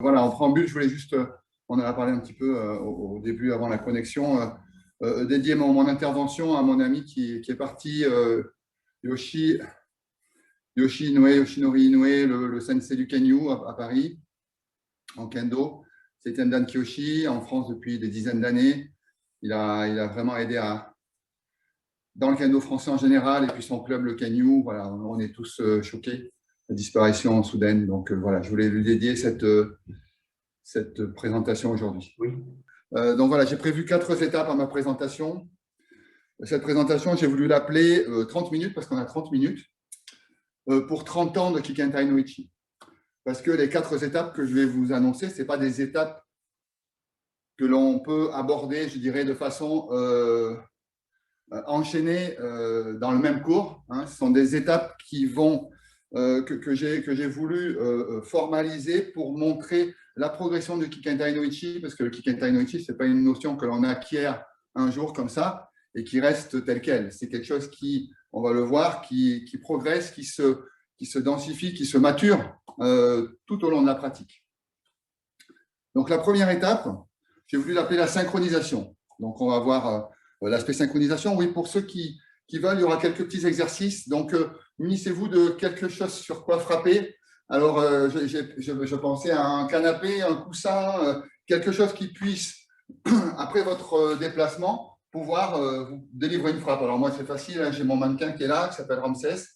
Voilà, en préambule, je voulais juste, on en a parlé un petit peu au début, avant la connexion, dédier mon intervention à mon ami qui est parti, Yoshinori Inoue, le sensei du Kenyu à Paris, en kendo. C'est Tendan Kyoshi, en France depuis des dizaines d'années. Il a vraiment aidé dans le kendo français en général, et puis son club, le Kenyu. Voilà, on est tous choqués, la disparition soudaine. Donc voilà, je voulais lui dédier cette présentation aujourd'hui. Oui. Donc voilà, j'ai prévu 4 étapes à ma présentation. Cette présentation, j'ai voulu l'appeler 30 minutes, parce qu'on a 30 minutes, pour 30 ans de Kikentai no Ichi. Parce que les 4 étapes que je vais vous annoncer, ce n'est pas des étapes que l'on peut aborder, je dirais, de façon enchaînée dans le même cours. Ce sont des étapes qui vont, que j'ai voulu formaliser pour montrer la progression du Kikentai no Ichi, parce que le Kikentai no Ichi, ce n'est pas une notion que l'on acquiert un jour comme ça et qui reste telle qu'elle. C'est quelque chose qui, on va le voir, qui progresse, qui se densifie, qui se mature tout au long de la pratique. Donc la première étape, j'ai voulu l'appeler la synchronisation. Donc on va voir l'aspect synchronisation. Oui, pour ceux qui veulent, il y aura quelques petits exercices. Donc munissez-vous de quelque chose sur quoi frapper. Alors je pensais à un canapé, un coussin, quelque chose qui puisse, après votre déplacement, pouvoir vous délivrer une frappe. Alors moi c'est facile, hein, j'ai mon mannequin qui est là, qui s'appelle Ramsès.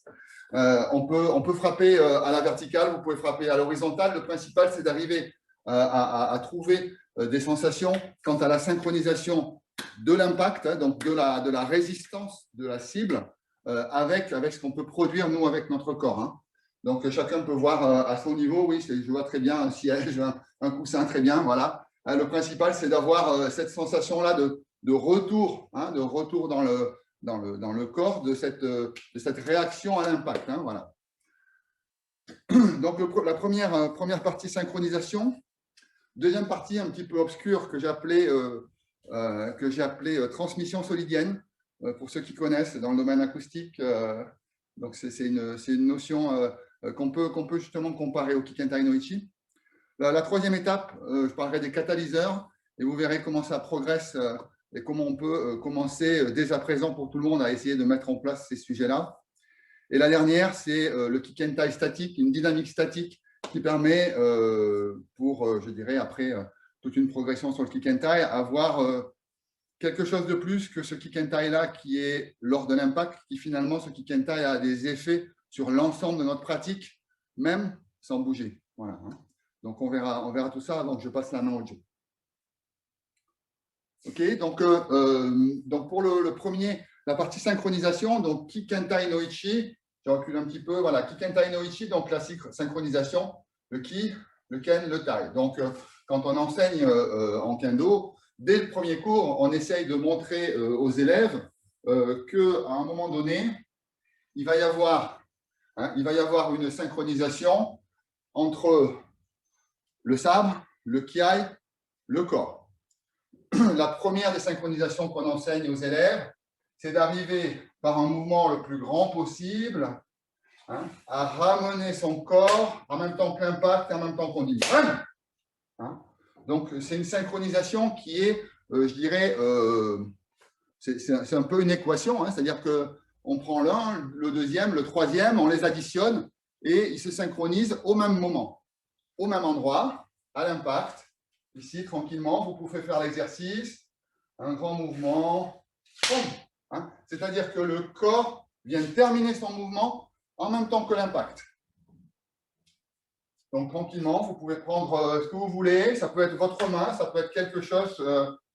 On peut frapper à la verticale, vous pouvez frapper à l'horizontale. Le principal, c'est d'arriver à trouver des sensations quant à la synchronisation de l'impact, hein, donc de la résistance de la cible avec ce qu'on peut produire, nous, avec notre corps. Hein. Donc, chacun peut voir à son niveau. Oui, je vois très bien un siège, un coussin, très bien. Voilà. Le principal, c'est d'avoir cette sensation-là de retour, hein, de retour dans le corps, de cette réaction à l'impact. Hein, voilà. Donc, la première partie, synchronisation. Deuxième partie, un petit peu obscure, que j'ai appelée transmission solidienne, pour ceux qui connaissent dans le domaine acoustique. Donc, c'est une notion qu'on peut justement comparer au Kikentai no Ichi. La troisième étape, je parlerai des catalyseurs, et vous verrez comment ça progresse et comment on peut commencer dès à présent pour tout le monde à essayer de mettre en place ces sujets-là. Et la dernière, c'est le Kikentai statique, une dynamique statique qui permet, je dirais, après toute une progression sur le Kikentai, avoir quelque chose de plus que ce Kikentai-là qui est lors de l'impact, qui finalement, ce Kikentai a des effets sur l'ensemble de notre pratique, même sans bouger. Voilà. Donc, on verra tout ça avant que je passe la main au Joe. OK, donc pour le premier, la partie synchronisation, donc Kikentai no Ichi, je recule un petit peu, voilà, Kikentai no Ichi, donc la synchronisation, le Ki, le Ken, le Tai. Donc, quand on enseigne en kendo, dès le premier cours, on essaye de montrer aux élèves qu'à un moment donné, il va y avoir une synchronisation entre le sabre, le kiai, le corps. La première des synchronisations qu'on enseigne aux élèves, c'est d'arriver par un mouvement le plus grand possible à ramener son corps en même temps que l'impact et en même temps qu'on dit. Donc, c'est une synchronisation qui est, je dirais, c'est un peu une équation, c'est-à-dire qu'on prend l'un, le deuxième, le troisième, on les additionne et ils se synchronisent au même moment, au même endroit, à l'impact. Ici, tranquillement, vous pouvez faire l'exercice, un grand mouvement, c'est-à-dire que le corps vient terminer son mouvement en même temps que l'impact. Donc, tranquillement, vous pouvez prendre ce que vous voulez, ça peut être votre main, ça peut être quelque chose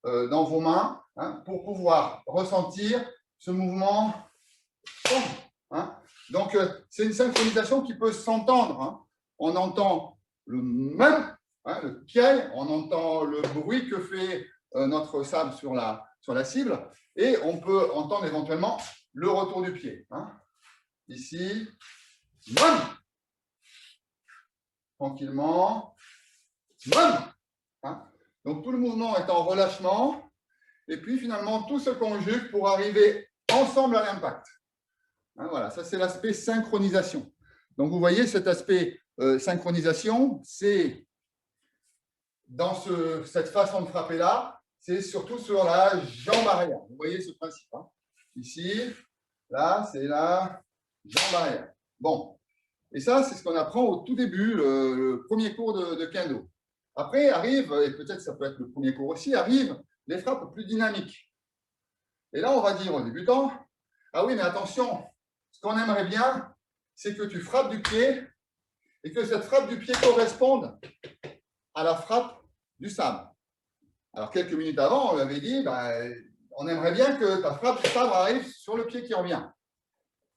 dans vos mains, pour pouvoir ressentir ce mouvement. Donc, c'est une synchronisation qui peut s'entendre. On entend le même, le kiai, on entend le bruit que fait notre sabre sur la cible, et on peut entendre éventuellement le retour du pied. Ici, tranquillement. Donc, tout le mouvement est en relâchement, et puis finalement, tout se conjugue pour arriver ensemble à l'impact. Voilà, ça c'est l'aspect synchronisation. Donc, vous voyez cet aspect synchronisation, c'est dans cette façon de frapper-là, c'est surtout sur la jambe arrière. Vous voyez ce principe, hein? Ici, là, c'est la jambe arrière. Bon. Et ça, c'est ce qu'on apprend au tout début, le premier cours de kendo. Après, arrive, et peut-être ça peut être le premier cours aussi, arrivent les frappes plus dynamiques. Et là, on va dire aux débutants, ah oui, mais attention, ce qu'on aimerait bien, c'est que tu frappes du pied et que cette frappe du pied corresponde à la frappe du sabre. Alors, quelques minutes avant, on lui avait dit, on aimerait bien que ta frappe du sabre arrive sur le pied qui revient.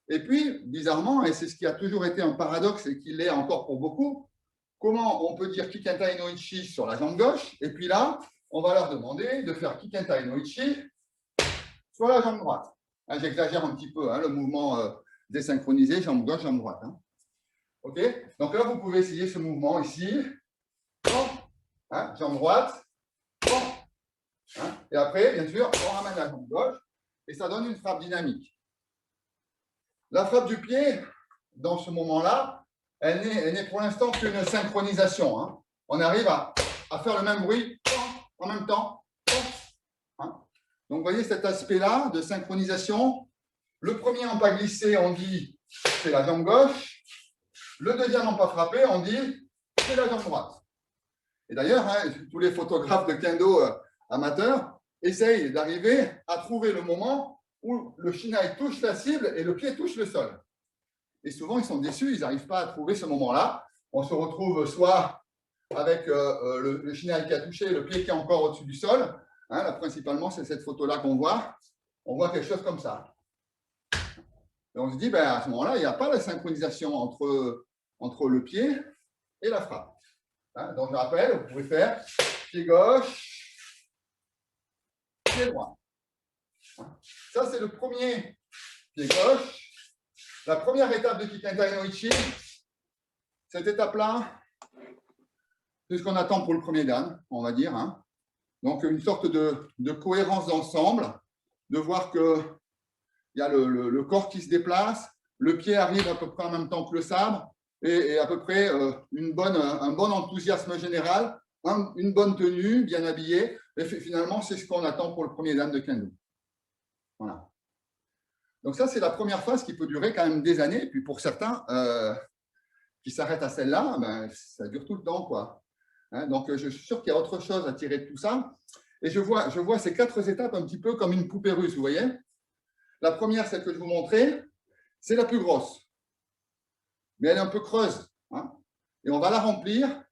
Et puis, bizarrement, et c'est ce qui a toujours été un paradoxe et qui l'est encore pour beaucoup, comment on peut dire Kikentai no Ichi sur la jambe gauche, et puis là, on va leur demander de faire Kikentai no Ichi sur la jambe droite. Hein, j'exagère un petit peu, hein, le mouvement désynchronisé, jambe gauche, jambe droite. Hein. OK? Donc là, vous pouvez essayer ce mouvement ici. Hein, jambe droite. Hein, et après, bien sûr, on ramène la jambe gauche, et ça donne une frappe dynamique. La frappe du pied, dans ce moment-là, elle n'est pour l'instant qu'une synchronisation. Hein. On arrive à faire le même bruit en même temps. Hein. Donc, vous voyez cet aspect-là de synchronisation. Le premier en pas glissé, on dit c'est la jambe gauche. Le deuxième en pas frappé, on dit c'est la jambe droite. Et d'ailleurs, hein, tous les photographes de kendo amateurs essayent d'arriver à trouver le moment où le shinai touche la cible et le pied touche le sol. Et souvent, ils sont déçus, ils n'arrivent pas à trouver ce moment-là. On se retrouve soit avec le shinai qui a touché, le pied qui est encore au-dessus du sol. Hein, là, principalement, c'est cette photo-là qu'on voit. On voit quelque chose comme ça. Et on se dit, à ce moment-là, il n'y a pas la synchronisation entre le pied et la frappe. Hein, donc, je rappelle, vous pouvez faire pied gauche, pied droit. Ça, c'est le premier pied gauche. La première étape de Kikentai no Ichi, cette étape-là, c'est ce qu'on attend pour le premier dan, on va dire. Hein. Donc, une sorte de cohérence d'ensemble, de voir qu'il y a le corps qui se déplace, le pied arrive à peu près en même temps que le sabre, et à peu près un bon enthousiasme général, une bonne tenue, bien habillé. Et finalement, c'est ce qu'on attend pour le premier dan de kendo. Voilà. Donc ça, c'est la première phase qui peut durer quand même des années. Et puis pour certains qui s'arrêtent à celle-là, ça dure tout le temps, quoi. Hein, donc je suis sûr qu'il y a autre chose à tirer de tout ça. Et je vois ces 4 étapes un petit peu comme une poupée russe, vous voyez. La première, celle que je vous montrais, c'est la plus grosse. Mais elle est un peu creuse. Hein, et on va la remplir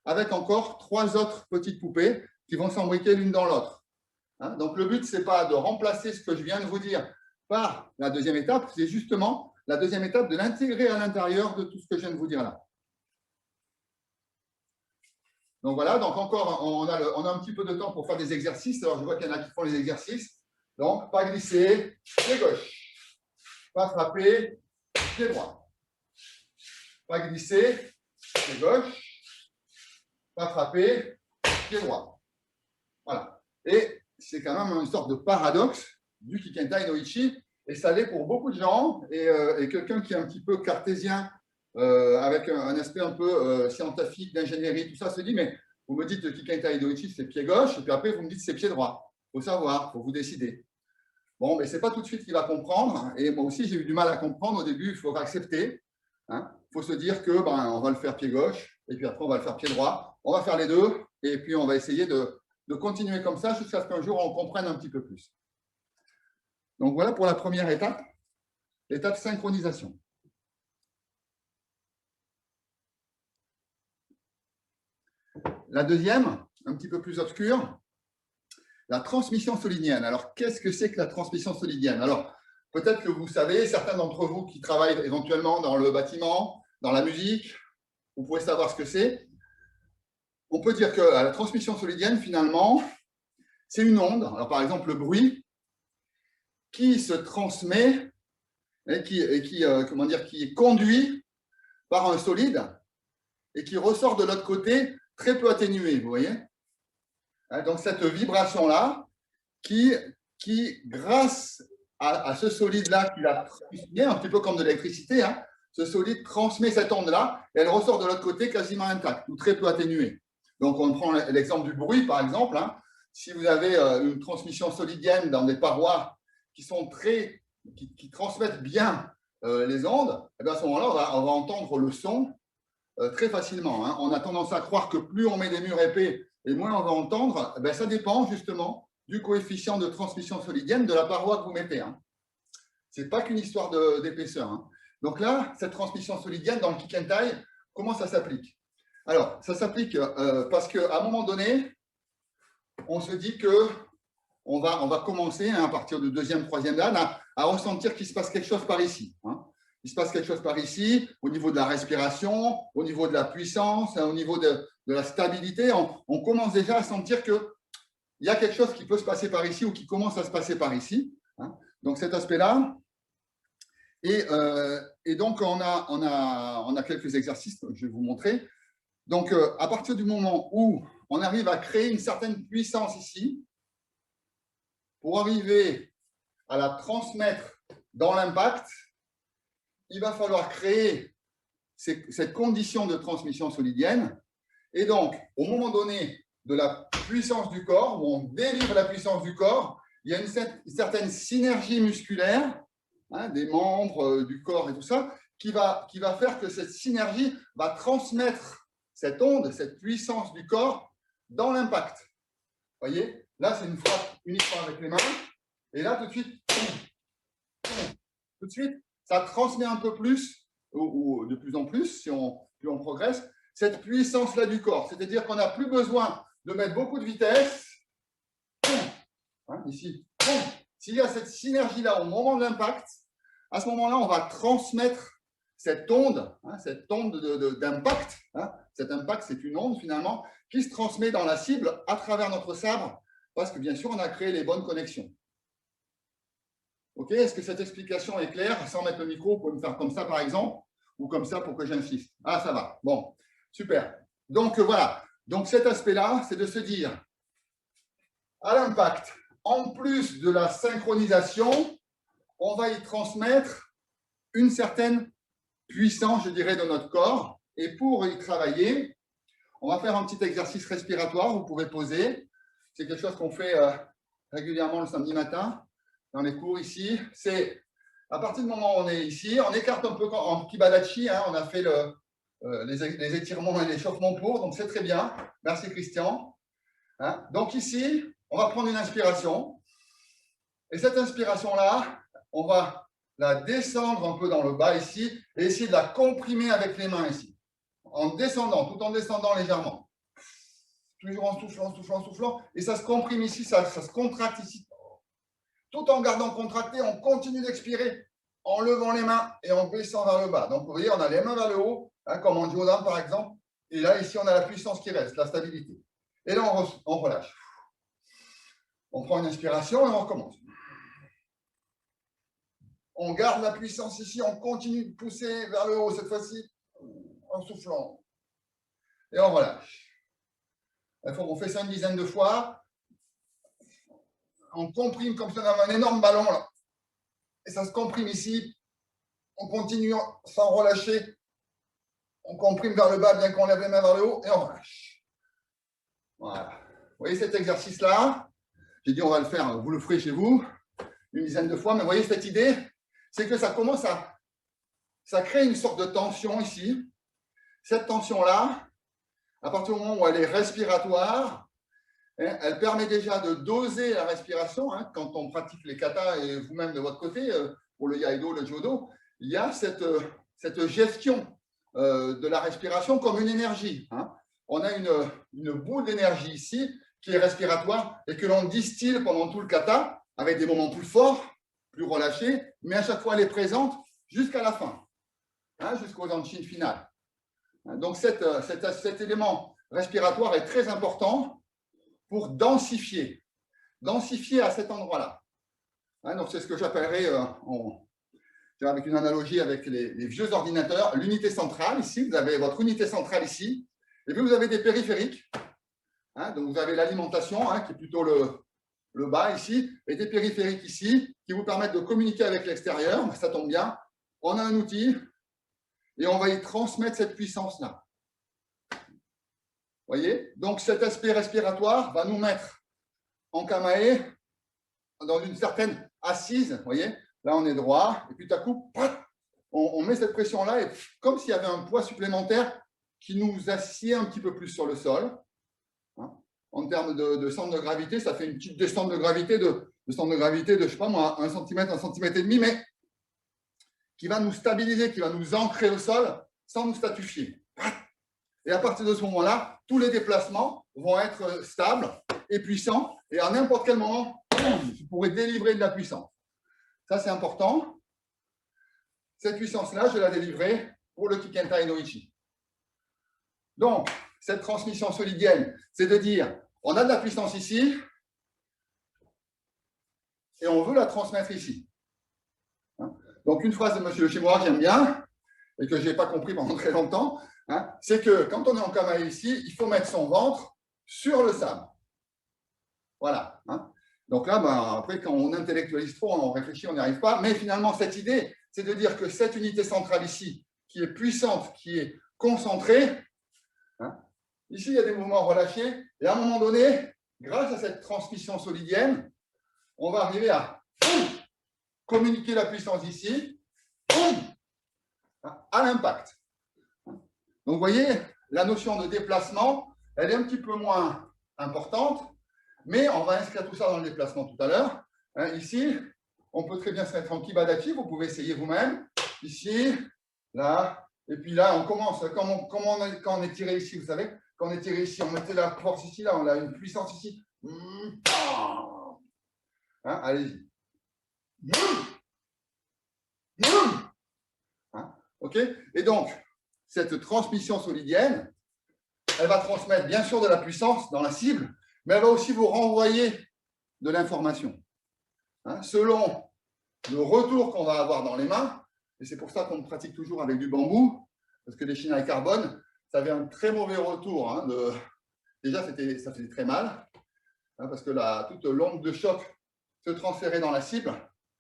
avec encore 3 autres petites poupées qui vont s'embriquer l'une dans l'autre. Hein, donc le but, ce n'est pas de remplacer ce que je viens de vous dire par la deuxième étape, c'est justement la deuxième étape de l'intégrer à l'intérieur de tout ce que je viens de vous dire là. Donc voilà, donc encore, on a un petit peu de temps pour faire des exercices. Alors je vois qu'il y en a qui font les exercices. Donc, pas glisser, pied gauche. Pas frapper, pied droit. Pas glisser, pied gauche. Pas frapper, pied droit. Voilà. Et c'est quand même une sorte de paradoxe du Kikentai no Ichi, et ça l'est pour beaucoup de gens, et quelqu'un qui est un petit peu cartésien, avec un aspect un peu scientifique, d'ingénierie, tout ça, se dit, mais vous me dites que Kikentai no Ichi, c'est pied gauche, et puis après, vous me dites c'est pied droit. Il faut savoir, il faut vous décider. Bon, mais ce n'est pas tout de suite qu'il va comprendre, et moi aussi, j'ai eu du mal à comprendre au début, il faut accepter. Hein. Il faut se dire que on va le faire pied gauche, et puis après, on va le faire pied droit. On va faire les deux, et puis on va essayer de continuer comme ça jusqu'à ce qu'un jour, on comprenne un petit peu plus. Donc voilà pour la première étape, l'étape synchronisation. La deuxième, un petit peu plus obscure, la transmission solidienne. Alors, qu'est-ce que c'est que la transmission solidienne? Alors, peut-être que vous savez, certains d'entre vous qui travaillent éventuellement dans le bâtiment, dans la musique, vous pouvez savoir ce que c'est. On peut dire que la transmission solidienne, finalement, c'est une onde. Alors, par exemple, le bruit, qui se transmet et qui est conduit par un solide et qui ressort de l'autre côté très peu atténué, vous voyez. Donc cette vibration-là qui, grâce à ce solide-là qui l'a transmis, un petit peu comme de l'électricité, ce solide transmet cette onde-là et elle ressort de l'autre côté quasiment intacte ou très peu atténuée. Donc, on prend l'exemple du bruit, par exemple. Hein. Si vous avez une transmission solidienne dans des parois qui sont qui transmettent bien les ondes, et bien à ce moment-là, on va entendre le son très facilement. Hein. On a tendance à croire que plus on met des murs épais et moins on va entendre. Eh bien, ça dépend justement du coefficient de transmission solidienne de la paroi que vous mettez. Hein. Ce n'est pas qu'une histoire d'épaisseur. Hein. Donc là, cette transmission solidienne dans le kick and tie, comment ça s'applique? Alors, ça s'applique parce qu'à un moment donné, on se dit qu'on va commencer, hein, à partir du deuxième, troisième dan, à ressentir qu'il se passe quelque chose par ici. Hein. Il se passe quelque chose par ici, au niveau de la respiration, au niveau de la puissance, hein, au niveau de la stabilité. On commence déjà à sentir qu'il y a quelque chose qui peut se passer par ici ou qui commence à se passer par ici. Hein. Donc, cet aspect-là. Et donc, on a quelques exercices, je vais vous montrer. Donc, à partir du moment où on arrive à créer une certaine puissance ici, pour arriver à la transmettre dans l'impact, il va falloir créer cette condition de transmission solidienne. Et donc, au moment donné de la puissance du corps, où on délivre la puissance du corps, il y a une certaine synergie musculaire, hein, des membres, du corps et tout ça, qui va faire que cette synergie va transmettre cette onde, cette puissance du corps dans l'impact. Vous voyez? Là, c'est une frappe uniquement avec les mains. Et là, tout de suite, ça transmet un peu plus, ou de plus en plus, plus on progresse, cette puissance-là du corps. C'est-à-dire qu'on n'a plus besoin de mettre beaucoup de vitesse. Hein, ici. S'il y a cette synergie-là au moment de l'impact, à ce moment-là, on va transmettre cette onde d'impact. Hein. Cet impact, c'est une onde finalement qui se transmet dans la cible à travers notre sabre, parce que bien sûr, on a créé les bonnes connexions. Ok, est-ce que cette explication est claire? Sans mettre le micro, vous pouvez me faire comme ça par exemple, ou comme ça pour que j'insiste. Ah, ça va. Bon, super. Donc voilà. Donc cet aspect-là, c'est de se dire, à l'impact, en plus de la synchronisation, on va y transmettre une certaine puissance, je dirais, de notre corps. Et pour y travailler, on va faire un petit exercice respiratoire. Vous pouvez poser. C'est quelque chose qu'on fait régulièrement le samedi matin dans les cours ici. C'est à partir du moment où on est ici, on écarte un peu en kibadachi. Hein, on a fait les étirements et l'échauffement pour, donc c'est très bien. Merci Christian. Hein, donc ici, on va prendre une inspiration. Et cette inspiration-là, on va la descendre un peu dans le bas ici et essayer de la comprimer avec les mains ici. En descendant, tout en descendant légèrement. Toujours en soufflant, soufflant, soufflant. Et ça se comprime ici, ça se contracte ici. Tout en gardant contracté, on continue d'expirer en levant les mains et en baissant vers le bas. Donc, vous voyez, on a les mains vers le haut, hein, comme en Jyodan par exemple. Et là, ici, on a la puissance qui reste, la stabilité. Et là, on relâche. On prend une inspiration et on recommence. On garde la puissance ici, on continue de pousser vers le haut cette fois-ci, en soufflant. Et on relâche. On fait ça une dizaine de fois. On comprime comme ça dans un énorme ballon, là. Et ça se comprime ici. On continue sans relâcher. On comprime vers le bas, bien qu'on lève les mains vers le haut, et on relâche. Voilà. Vous voyez cet exercice-là? J'ai dit on va le faire, vous le ferez chez vous, une dizaine de fois, mais vous voyez cette idée? C'est que ça commence ça crée une sorte de tension ici. Cette tension-là, à partir du moment où elle est respiratoire, elle permet déjà de doser la respiration. Hein, quand on pratique les katas et vous-même de votre côté, pour le iaido, le jodo, il y a cette gestion de la respiration comme une énergie. Hein. On a une boule d'énergie ici qui est respiratoire et que l'on distille pendant tout le kata avec des moments plus forts, plus relâchés, mais à chaque fois elle est présente jusqu'à la fin, hein, jusqu'au danshin final. Donc cet élément respiratoire est très important pour densifier à cet endroit-là. Hein, donc c'est ce que j'appellerais, avec une analogie avec les vieux ordinateurs, l'unité centrale. Ici, vous avez votre unité centrale ici, et puis vous avez des périphériques. Hein, donc vous avez l'alimentation, hein, qui est plutôt le bas ici, et des périphériques ici, qui vous permettent de communiquer avec l'extérieur. Ça tombe bien. On a un outil, et on va y transmettre cette puissance-là. voyez? Donc, cet aspect respiratoire va nous mettre en kamae dans une certaine assise. Vous voyez? Là, on est droit. Et puis, tout à coup, on met cette pression-là et comme s'il y avait un poids supplémentaire qui nous assied un petit peu plus sur le sol. En termes de centre de gravité, ça fait une petite descente de gravité de je ne sais pas moi, 1 cm, 1,5 cm, mais qui va nous stabiliser, qui va nous ancrer au sol sans nous statifier. Et à partir de ce moment-là, tous les déplacements vont être stables et puissants. Et à n'importe quel moment, vous pourrez délivrer de la puissance. Ça, c'est important. Cette puissance-là, je vais la délivrer pour le Kikentai no Ichi. Donc, cette transmission solidienne, c'est de dire, on a de la puissance ici et on veut la transmettre ici. Donc, une phrase de M. Yoshimura que j'aime bien et que je n'ai pas compris pendant très longtemps, c'est que quand on est en kamae ici, il faut mettre son ventre sur le sable. Voilà. Donc là, après, quand on intellectualise trop, on réfléchit, on n'y arrive pas. Mais finalement, cette idée, c'est de dire que cette unité centrale ici, qui est puissante, qui est concentrée, ici, il y a des mouvements relâchés. Et à un moment donné, grâce à cette transmission solidienne, on va arriver à communiquer la puissance ici à l'impact. Donc, vous voyez, la notion de déplacement, elle est un petit peu moins importante, mais on va inscrire tout ça dans le déplacement tout à l'heure. Ici, on peut très bien se mettre en kibadachi, vous pouvez essayer vous-même. Ici, là, et puis là, on commence. Quand on est tiré ici, vous savez, quand on est tiré ici, on mettait la force ici, là, on a une puissance ici. Allez-y. OK? Et donc, cette transmission solidienne, elle va transmettre bien sûr de la puissance dans la cible, mais elle va aussi vous renvoyer de l'information. Selon le retour qu'on va avoir dans les mains, et c'est pour ça qu'on pratique toujours avec du bambou, parce que les Shinai carbone, ça avait un très mauvais retour. Déjà, ça faisait très mal, parce que toute l'onde de choc se transférait dans la cible,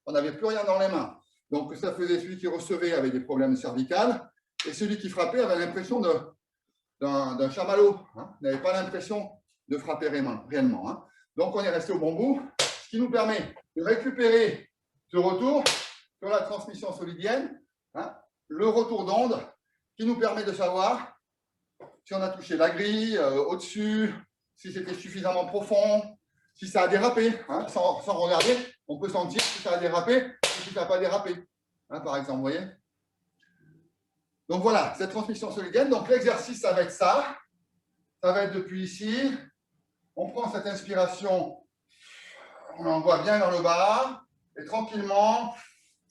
on n'avait plus rien dans les mains. Donc, ça faisait celui qui recevait avait des problèmes cervicales, et celui qui frappait avait l'impression d'un chamallow. Il n'avait pas l'impression de frapper réellement. Donc, on est resté au bambou, ce qui nous permet de récupérer ce retour sur la transmission solidienne, le retour d'onde qui nous permet de savoir si on a touché la grille, au-dessus, si c'était suffisamment profond, si ça a dérapé. Sans regarder, on peut sentir si ça a dérapé ou si ça n'a pas dérapé, par exemple, vous voyez. Donc voilà, cette transmission solidienne. Donc l'exercice, ça va être ça. Ça va être depuis ici. On prend cette inspiration, on l'envoie bien vers le bas, et tranquillement.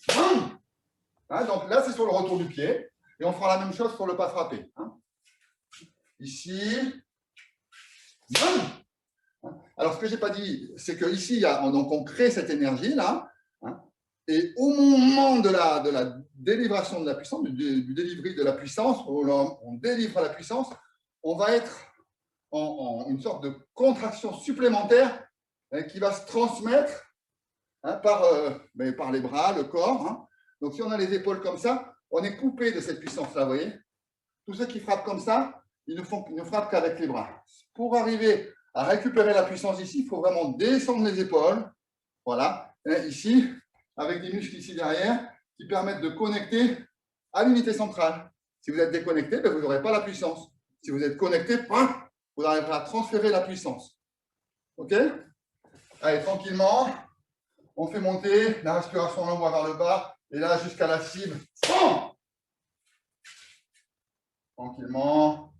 Donc là, c'est sur le retour du pied. Et on fera la même chose sur le pas frappé. Ici. Alors, ce que je n'ai pas dit, c'est qu'ici, on crée cette énergie-là. Et au moment de la délivration de la puissance, du delivery de la puissance, on délivre la puissance, on va être en une sorte de contraction supplémentaire qui va se transmettre par les bras, le corps. Donc, si on a les épaules comme ça, on est coupé de cette puissance-là, vous voyez. Tous ceux qui frappent comme ça, ils ne frappent qu'avec les bras. Pour arriver à récupérer la puissance ici, il faut vraiment descendre les épaules. Voilà, ici, avec des muscles ici derrière qui permettent de connecter à l'unité centrale. Si vous êtes déconnecté, vous n'aurez pas la puissance. Si vous êtes connecté, vous arriverez à transférer la puissance. OK? Allez, tranquillement, on fait monter la respiration, on l'envoie vers le bas, et là, jusqu'à la cible. Tranquillement.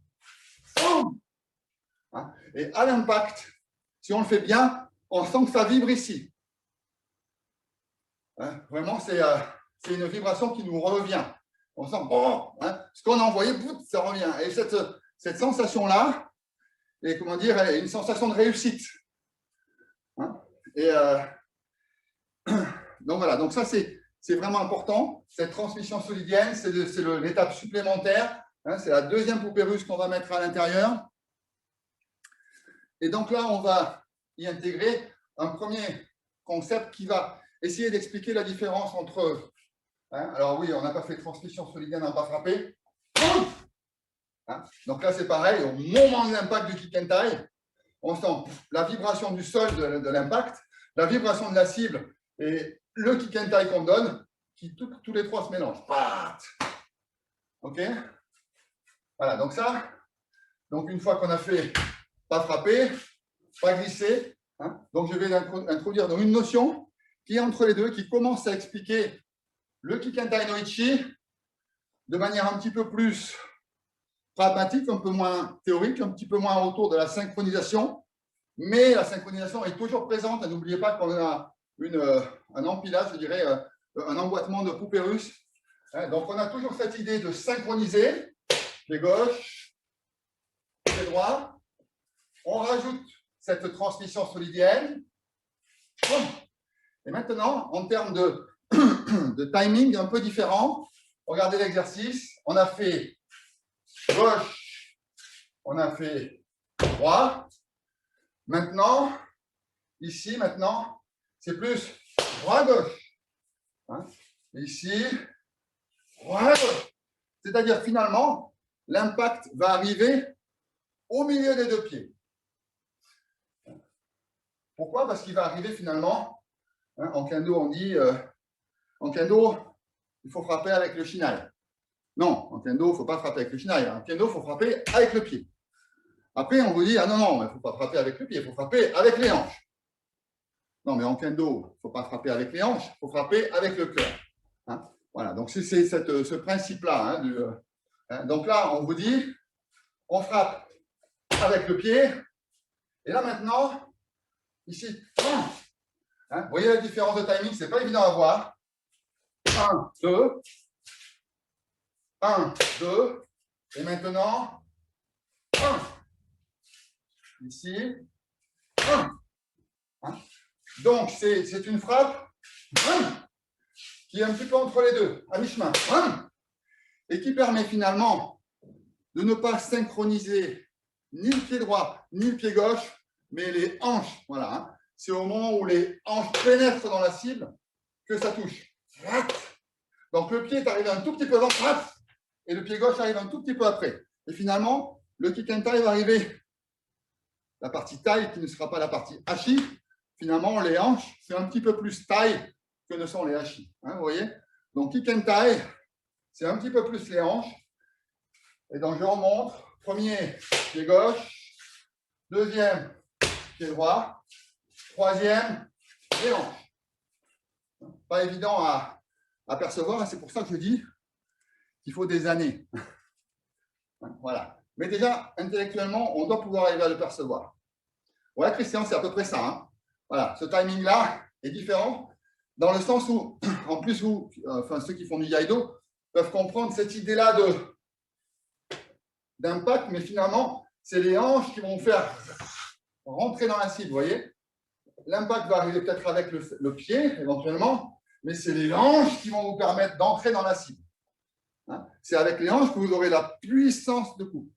Et à l'impact, si on le fait bien, on sent que ça vibre ici. Vraiment, c'est une vibration qui nous revient. On sent, ce qu'on a envoyé, ça revient. Et cette sensation-là, et comment dire, elle est une sensation de réussite. Et donc voilà, donc ça c'est vraiment important. Cette transmission solidienne, c'est l'étape supplémentaire. C'est la deuxième poupée russe qu'on va mettre à l'intérieur. Et donc là, on va y intégrer un premier concept qui va essayer d'expliquer la différence entre... alors oui, on n'a pas fait transmission solidienne en pas frappé. Hein. Donc là, c'est pareil, au moment de l'impact du kick and tie, on sent la vibration du sol de l'impact, la vibration de la cible et le kick and tie qu'on donne, qui tous les trois se mélangent. OK? Voilà, donc ça, donc une fois qu'on a fait pas frapper, pas glisser, hein, donc je vais introduire dans une notion qui est entre les deux, qui commence à expliquer le kick and tie no ichi de manière un petit peu plus pragmatique, un peu moins théorique, un petit peu moins autour de la synchronisation, mais la synchronisation est toujours présente. N'oubliez pas qu'on a un empilage, je dirais, un emboîtement de poupées russes. Donc, on a toujours cette idée de synchroniser, pied gauche, pied droit. On rajoute cette transmission solidienne. Et maintenant, en termes de timing un peu différent, regardez l'exercice. On a fait gauche, on a fait droit. Maintenant, ici, maintenant, c'est plus droit-gauche. Hein? Ici, droit-gauche. C'est-à-dire, finalement, l'impact va arriver au milieu des deux pieds. Pourquoi? Parce qu'il va arriver finalement, hein, en kendo, on dit, en kendo, il faut frapper avec le shinai. Non, en kendo, il ne faut pas frapper avec le shinai. En kendo, il faut frapper avec le pied. Après, on vous dit, ah non, non, il ne faut pas frapper avec le pied, il faut frapper avec les hanches. Non, mais en kendo, il ne faut pas frapper avec les hanches, il faut frapper avec le cœur. Hein? Voilà, donc c'est ce principe-là. Hein, donc là, on vous dit, on frappe avec le pied. Et là, maintenant, ici, hein, vous voyez la différence de timing, ce n'est pas évident à voir. 1, 2. 1, 2. Et maintenant, 1. Ici, 1. Hein? Donc, c'est une frappe qui est un petit peu entre les deux, à mi-chemin, et qui permet finalement de ne pas synchroniser ni le pied droit, ni le pied gauche, mais les hanches. Voilà, hein. C'est au moment où les hanches pénètrent dans la cible que ça touche. Donc, le pied est arrivé un tout petit peu avant, et le pied gauche arrive un tout petit peu après. Et finalement, le kick and tie va arriver. La partie taille qui ne sera pas la partie hachi, finalement, les hanches, c'est un petit peu plus taille que ne sont les hachis. Hein, vous voyez? Donc, kick and tie, c'est un petit peu plus les hanches. Et donc, je remonte. Premier, pied gauche. Deuxième, pied droit. Troisième, les hanches. Pas évident à percevoir, et c'est pour ça que je dis qu'il faut des années. Voilà. Mais déjà, intellectuellement, on doit pouvoir arriver à le percevoir. Ouais, Christian, c'est à peu près ça. Hein. Voilà, ce timing-là est différent dans le sens où, en plus, ceux qui font du Iaido peuvent comprendre cette idée-là d'impact, mais finalement, c'est les hanches qui vont faire rentrer dans la cible, vous voyez? L'impact va arriver peut-être avec le pied, éventuellement, mais c'est les hanches qui vont vous permettre d'entrer dans la cible. Hein? C'est avec les hanches que vous aurez la puissance de coup.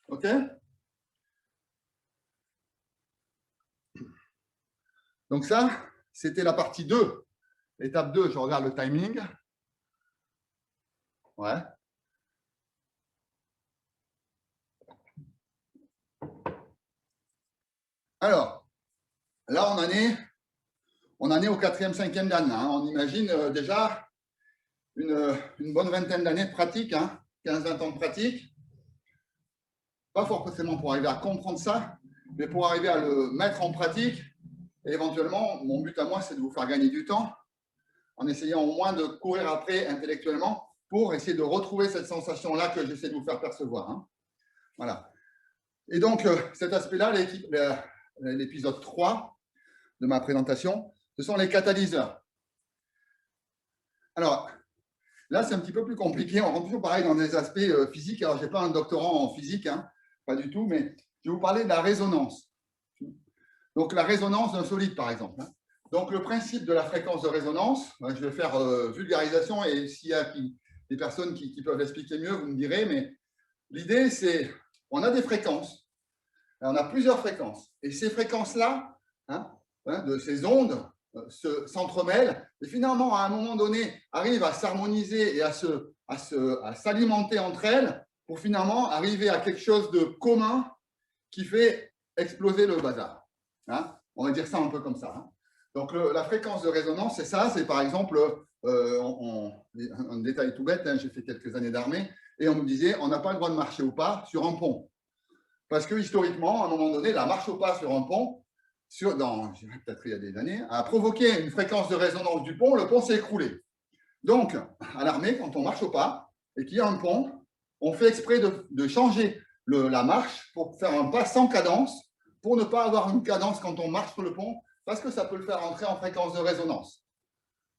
OK? Donc ça, c'était la partie 2. Étape 2, je regarde le timing. Ouais. Alors, là, on en est au 4e, 5e dan. Hein. On imagine déjà une bonne vingtaine d'années de pratique, hein, 15-20 ans de pratique. Pas forcément pour arriver à comprendre ça, mais pour arriver à le mettre en pratique. Et éventuellement, mon but à moi, c'est de vous faire gagner du temps en essayant au moins de courir après intellectuellement pour essayer de retrouver cette sensation-là que j'essaie de vous faire percevoir. Hein. Voilà. Et donc, cet aspect-là, l'épisode 3 de ma présentation, ce sont les catalyseurs. Alors, là, c'est un petit peu plus compliqué. On rentre toujours pareil dans des aspects physiques. Alors, je n'ai pas un doctorat en physique, hein, pas du tout, mais je vais vous parler de la résonance. Donc, la résonance d'un solide, par exemple. Donc, le principe de la fréquence de résonance, je vais faire vulgarisation et s'il y a des personnes qui peuvent l'expliquer mieux, vous me direz, mais l'idée, c'est, on a des fréquences, on a plusieurs fréquences, et ces fréquences-là, de ces ondes, s'entremêlent, et finalement, à un moment donné, arrivent à s'harmoniser et à s'alimenter entre elles pour finalement arriver à quelque chose de commun qui fait exploser le bazar. Hein, on va dire ça un peu comme ça. Hein. Donc, la fréquence de résonance, c'est ça. C'est par exemple, un détail tout bête, hein, j'ai fait quelques années d'armée, et on nous disait, on n'a pas le droit de marcher au pas sur un pont. Parce que historiquement, à un moment donné, la marche au pas sur un pont, peut-être il y a des années, a provoqué une fréquence de résonance du pont, le pont s'est écroulé. Donc, à l'armée, quand on marche au pas et qu'il y a un pont, on fait exprès de changer la marche pour faire un pas sans cadence, pour ne pas avoir une cadence quand on marche sur le pont, parce que ça peut le faire entrer en fréquence de résonance.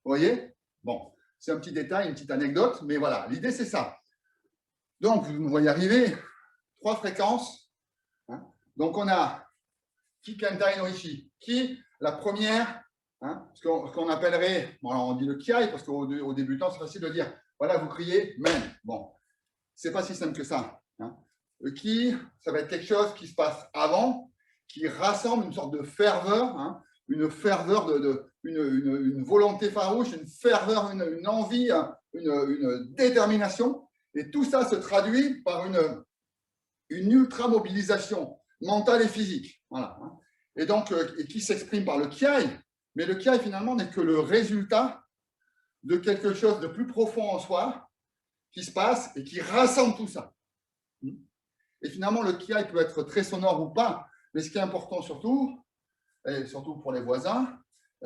Vous voyez? Bon, c'est un petit détail, une petite anecdote, mais voilà, l'idée c'est ça. Donc, vous me voyez arriver, 3 fréquences. Hein. Donc, on a Ki, Kentai, Noichi. Ki, la première, hein, ce qu'on appellerait, bon, alors on dit le Kiai, parce qu'au débutant, c'est facile de dire, voilà, vous criez Men. Bon, c'est pas si simple que ça. Hein. Le Ki, ça va être quelque chose qui se passe avant, qui rassemble une sorte de ferveur, hein, une ferveur, une volonté farouche, une ferveur, une envie, une détermination. Et tout ça se traduit par une ultra-mobilisation mentale et physique. Voilà. Et donc, et qui s'exprime par le Kiai. Mais le Kiai, finalement, n'est que le résultat de quelque chose de plus profond en soi qui se passe et qui rassemble tout ça. Et finalement, le Kiai peut être très sonore ou pas, mais ce qui est important surtout, et surtout pour les voisins,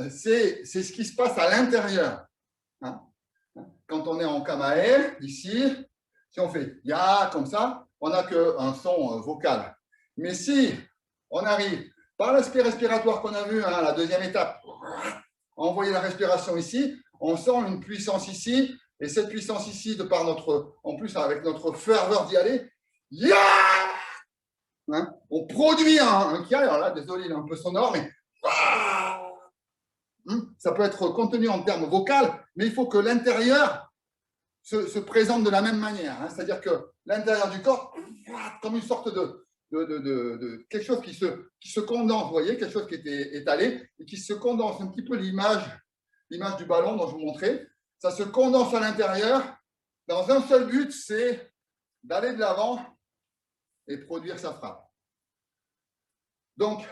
c'est ce qui se passe à l'intérieur. Hein. Quand on est en Kamae, ici, si on fait Ya comme ça, on n'a qu'un son vocal. Mais si on arrive par l'aspect respiratoire qu'on a vu, hein, la deuxième étape, envoyer la respiration ici, on sent une puissance ici, et cette puissance ici, de par en plus avec notre ferveur d'y aller, Ya, hein, on produit un Kiai. Alors là, désolé, il est un peu sonore, mais ça peut être contenu en termes vocal, mais il faut que l'intérieur se présente de la même manière. Hein. C'est-à-dire que l'intérieur du corps, comme une sorte de quelque chose qui se condense, vous voyez, quelque chose qui était étalé et qui se condense, un petit peu l'image du ballon dont je vous montrais. Ça se condense à l'intérieur dans un seul but, c'est d'aller de l'avant et produire sa frappe. Donc,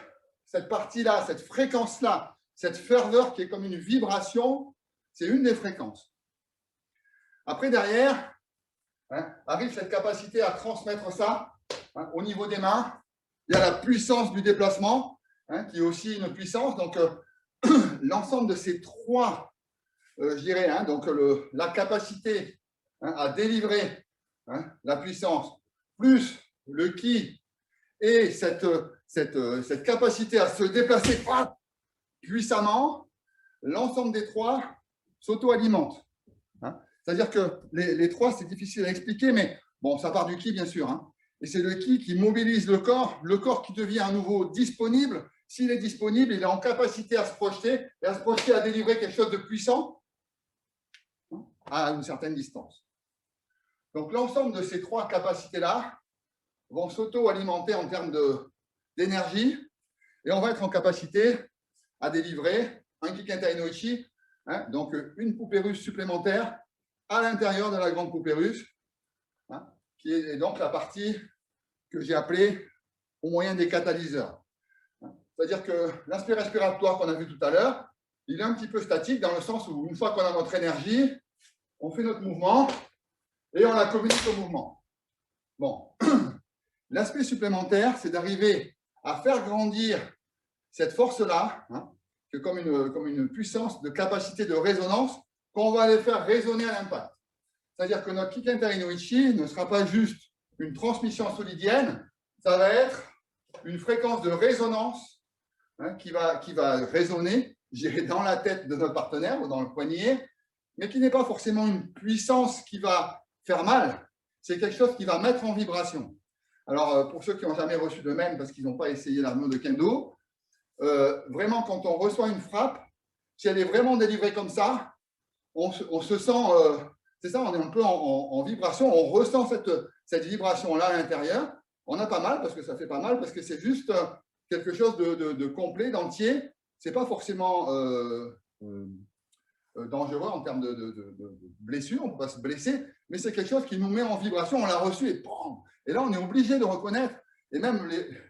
cette partie-là, cette fréquence-là, cette ferveur qui est comme une vibration, c'est une des fréquences. Après, derrière, hein, arrive cette capacité à transmettre ça, hein, au niveau des mains. Il y a la puissance du déplacement, hein, qui est aussi une puissance. Donc, l'ensemble de ces trois, je dirais, hein, donc la capacité, hein, à délivrer, hein, la puissance, plus le ki et cette capacité à se déplacer puissamment, l'ensemble des trois s'auto-alimentent. Hein. C'est-à-dire que les trois, c'est difficile à expliquer, mais bon, ça part du ki, bien sûr. Hein. Et c'est le ki qui mobilise le corps qui devient à nouveau disponible. S'il est disponible, il est en capacité à se projeter, et à se projeter à délivrer quelque chose de puissant, hein, à une certaine distance. Donc, l'ensemble de ces trois capacités-là vont s'auto-alimenter en termes d'énergie, et on va être en capacité à délivrer un Kikentai no Ichi, hein, donc une poupée russe supplémentaire à l'intérieur de la grande poupée russe, hein, qui est donc la partie que j'ai appelée au moyen des catalyseurs. C'est-à-dire que l'aspect respiratoire qu'on a vu tout à l'heure, il est un petit peu statique dans le sens où une fois qu'on a notre énergie, on fait notre mouvement et on la communique au mouvement. Bon, l'aspect supplémentaire, c'est d'arriver à faire grandir cette force-là, hein, comme une puissance de capacité de résonance qu'on va aller faire résonner à l'impact. C'est-à-dire que notre Kikentai no Ichi ne sera pas juste une transmission solidienne, ça va être une fréquence de résonance, hein, qui va résonner, j'irai dans la tête de notre partenaire ou dans le poignet, mais qui n'est pas forcément une puissance qui va faire mal, c'est quelque chose qui va mettre en vibration. Alors, pour ceux qui n'ont jamais reçu de MEN parce qu'ils n'ont pas essayé l'arnaud de Kendo, vraiment, quand on reçoit une frappe, si elle est vraiment délivrée comme ça, on se sent, c'est ça, on est un peu en vibration, on ressent cette vibration-là à l'intérieur. On a pas mal, parce que ça fait pas mal, parce que c'est juste quelque chose de complet, d'entier. Ce n'est pas forcément dangereux en termes de blessure, on ne peut pas se blesser, mais c'est quelque chose qui nous met en vibration, on l'a reçu et bam. Et là, on est obligé de reconnaître, et même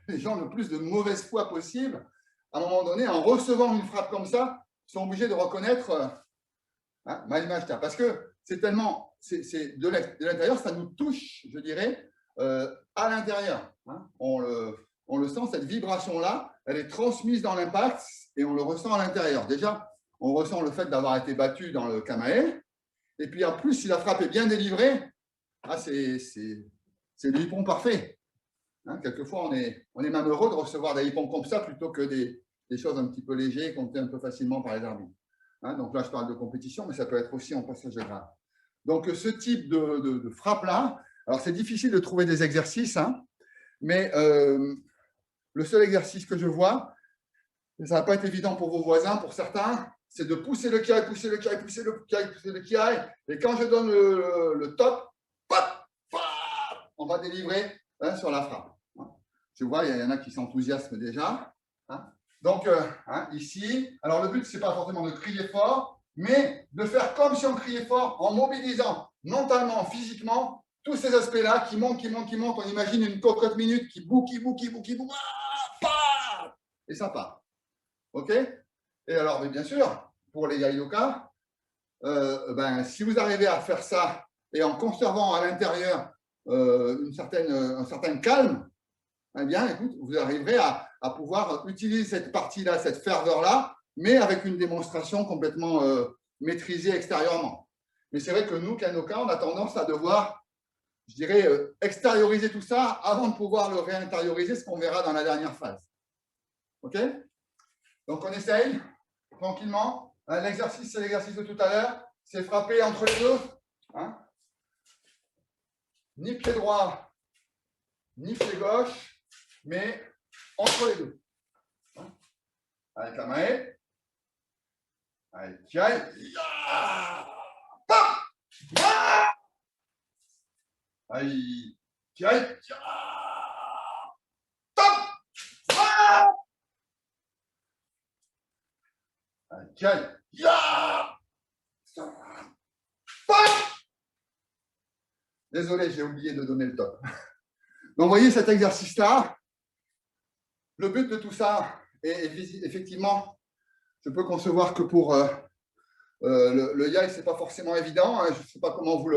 les gens le plus de mauvaise foi possible, à un moment donné, en recevant une frappe comme ça, sont obligés de reconnaître ma image, parce que c'est tellement, c'est de l'intérieur, ça nous touche, je dirais, à l'intérieur. Hein. On le sent, cette vibration-là, elle est transmise dans l'impact et on le ressent à l'intérieur. Déjà, on ressent le fait d'avoir été battu dans le Kamae. Et puis en plus, si la frappe est bien délivrée, c'est le hippon parfait. Hein, quelquefois, on est même heureux de recevoir des hippons comme ça plutôt que des choses un petit peu légères qu'on fait un peu facilement par les arbitres. Hein, donc là, je parle de compétition, mais ça peut être aussi en passage de grade. Donc ce type de frappe-là, alors c'est difficile de trouver des exercices, hein, mais le seul exercice que je vois, et ça va pas être évident pour vos voisins, pour certains, c'est de pousser le kiai, pousser le kiai, pousser le kiai, pousser le kiai. Et quand je donne le top, pop, pop, on va délivrer sur la frappe. Tu vois, il y en a qui s'enthousiasment déjà. Hein. Donc, ici, alors le but, ce n'est pas forcément de crier fort, mais de faire comme si on criait fort en mobilisant mentalement, physiquement, tous ces aspects-là qui montent, qui montent, qui montent. On imagine une cocotte minute qui boue, qui boue, qui boue, qui boue. Et ça part. OK? Et alors, mais bien sûr, pour les Yaidoka, si vous arrivez à faire ça et en conservant à l'intérieur un certain calme, eh bien, écoute, vous arriverez à pouvoir utiliser cette partie-là, cette ferveur-là, mais avec une démonstration complètement maîtrisée extérieurement. Mais c'est vrai que nous, Kanoka, on a tendance à devoir, je dirais, extérioriser tout ça avant de pouvoir le réintérioriser, ce qu'on verra dans la dernière phase. OK? Donc, on essaye tranquillement. L'exercice, c'est l'exercice de tout à l'heure. C'est frapper entre les deux. Hein? Ni pied droit, ni pied gauche, mais entre les deux. Hein? Avec la main. Allez, tiens. Allez, tiens. Tiens. Désolé, j'ai oublié de donner le top. Donc, vous voyez cet exercice-là, le but de tout ça, est effectivement, je peux concevoir que pour le yai, ce n'est pas forcément évident. Hein, je ne sais pas comment vous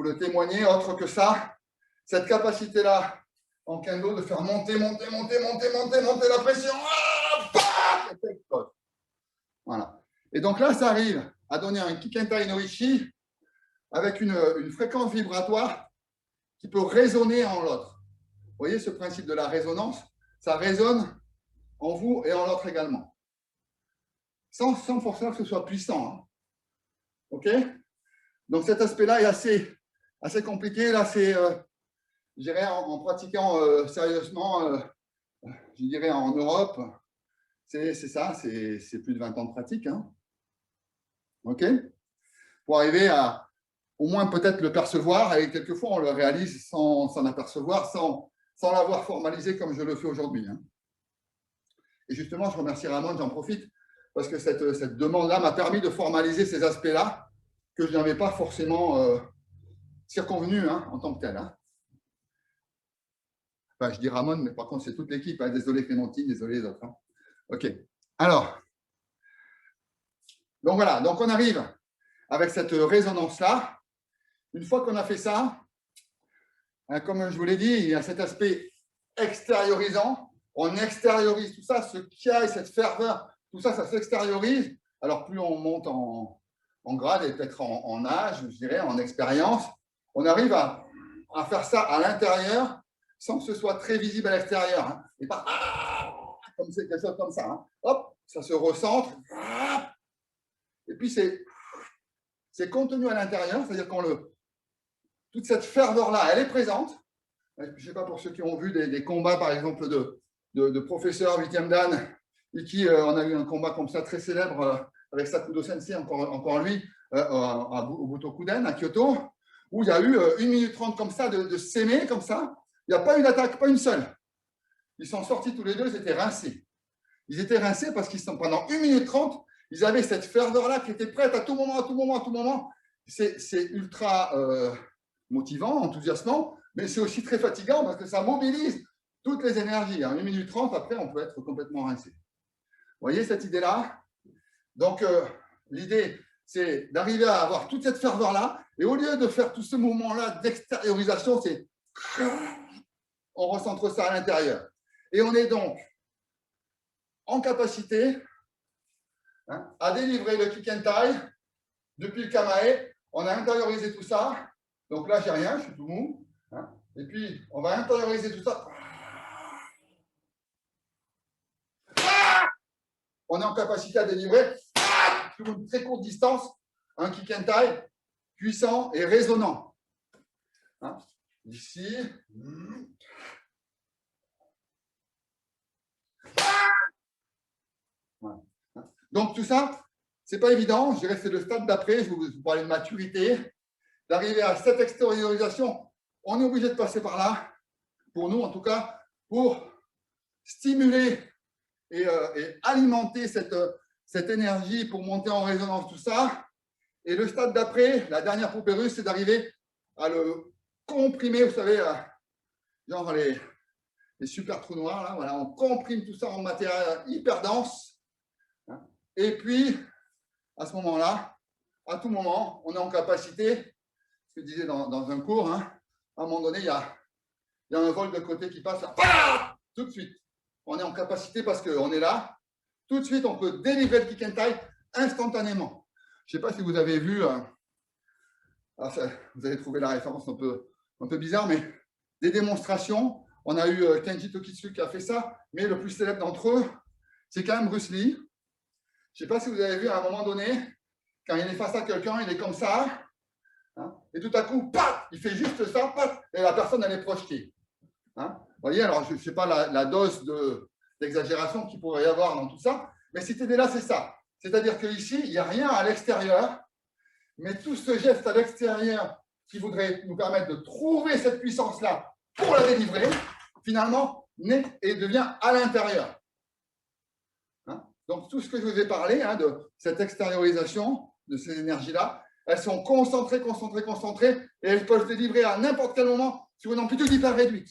le témoignez, autre que ça, cette capacité-là en kendo de faire monter la pression. Voilà. Et donc là, ça arrive à donner un Kikentai no Ichi avec une fréquence vibratoire qui peut résonner en l'autre. Vous voyez ce principe de la résonance? Ça résonne en vous et en l'autre également. Sans forcément que ce soit puissant. Hein. OK? Donc cet aspect-là est assez compliqué. Là, c'est, je dirais, en pratiquant sérieusement, je dirais en Europe, c'est ça, c'est plus de 20 ans de pratique. Hein. OK? Pour arriver à au moins peut-être le percevoir, et quelquefois on le réalise sans s'en apercevoir, sans l'avoir formalisé comme je le fais aujourd'hui. Hein. Et justement, je remercie Ramon, j'en profite, parce que cette demande-là m'a permis de formaliser ces aspects-là que je n'avais pas forcément circonvenu en tant que tel. Hein. Enfin, je dis Ramon, mais par contre, c'est toute l'équipe. Hein. Désolé Clémentine, désolé les autres. Hein. OK. Alors, donc voilà, donc on arrive avec cette résonance-là. Une fois qu'on a fait ça, hein, comme je vous l'ai dit, il y a cet aspect extériorisant. On extériorise tout ça, ce kiai, cette ferveur, tout ça, ça s'extériorise. Alors, plus on monte en grade et peut-être en âge, je dirais, en expérience, on arrive à faire ça à l'intérieur sans que ce soit très visible à l'extérieur. Hein. Et pas comme c'est quelque chose comme ça. Hein. Hop, ça se recentre. Et puis, c'est contenu à l'intérieur, c'est-à-dire toute cette ferveur-là, elle est présente. Je ne sais pas pour ceux qui ont vu des combats, par exemple, de professeurs 8e dan, et qui, on a eu un combat comme ça très célèbre avec Sakudo Sensei, encore lui, au Butokuden, à Kyoto, où il y a eu 1 minute 30 comme ça, de s'aimer comme ça. Il n'y a pas une attaque, pas une seule. Ils sont sortis tous les deux, ils étaient rincés. Ils étaient rincés parce qu'ils sont pendant 1 minute 30, ils avaient cette ferveur-là qui était prête à tout moment, c'est ultra motivant, enthousiasmant, mais c'est aussi très fatigant parce que ça mobilise toutes les énergies. En 1 minute 30, après, on peut être complètement rincé. Vous voyez cette idée-là? Donc, l'idée, c'est d'arriver à avoir toute cette ferveur-là, et au lieu de faire tout ce mouvement-là d'extériorisation, c'est on recentre ça à l'intérieur. Et on est donc en capacité à délivrer le Kikentai depuis le Kamae. On a intériorisé tout ça. Donc là, j'ai rien, je suis tout mou. Et puis, on va intérioriser tout ça. On est en capacité à délivrer sur une très courte distance un Kikentai puissant et résonnant. Ici. Voilà. Donc tout ça, c'est pas évident. Je dirais que c'est le stade d'après. Je vais vous parler de maturité. D'arriver à cette extériorisation, on est obligé de passer par là, pour nous en tout cas, pour stimuler et alimenter cette énergie pour monter en résonance, tout ça. Et le stade d'après, la dernière poupée russe, c'est d'arriver à le comprimer, vous savez, genre les super trous noirs, là, voilà, on comprime tout ça en matière hyper dense. Et puis, à ce moment-là, à tout moment, on est en capacité, ce que je disais dans un cours, à un moment donné, il y a un vol de côté qui passe, là, tout de suite. On est en capacité parce qu'on est là. Tout de suite, on peut délivrer le Kikentai instantanément. Je ne sais pas si vous avez vu, alors ça, vous allez trouver la référence un peu bizarre, mais des démonstrations. On a eu Kenji Tokitsu qui a fait ça, mais le plus célèbre d'entre eux, c'est quand même Bruce Lee. Je ne sais pas si vous avez vu à un moment donné, quand il est face à quelqu'un, il est comme ça, et tout à coup, paf, il fait juste ça, paf, et la personne, elle est projetée. Vous voyez, alors je ne sais pas la dose d'exagération qu'il pourrait y avoir dans tout ça, mais cette idée-là, c'est ça. C'est-à-dire qu'ici, il n'y a rien à l'extérieur, mais tout ce geste à l'extérieur qui voudrait nous permettre de trouver cette puissance-là pour la délivrer, finalement, naît et devient à l'intérieur. Donc, tout ce que je vous ai parlé, de cette extériorisation, de ces énergies-là, elles sont concentrées, et elles peuvent se délivrer à n'importe quel moment sur une amplitude hyper réduite.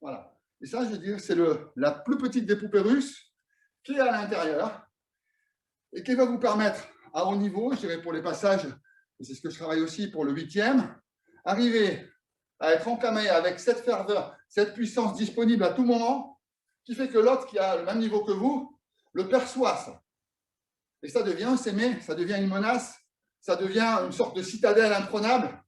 Voilà. Et ça, je veux dire, c'est la plus petite des poupées russes qui est à l'intérieur et qui va vous permettre, à haut niveau, je dirais pour les passages, et c'est ce que je travaille aussi pour le 8e, arriver à être encamé avec cette ferveur, cette puissance disponible à tout moment, qui fait que l'autre qui a le même niveau que vous, le perçoit ça. Et ça devient s'aimer, ça devient une menace, ça devient une sorte de citadelle imprenable.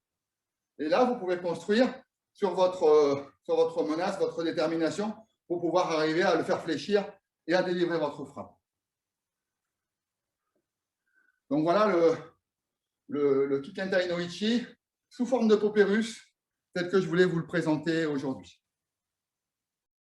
Et là, vous pouvez construire sur votre menace, votre détermination, pour pouvoir arriver à le faire fléchir et à délivrer votre frappe. Donc voilà le Kikentai no Ichi sous forme de poupée russe, tel que je voulais vous le présenter aujourd'hui.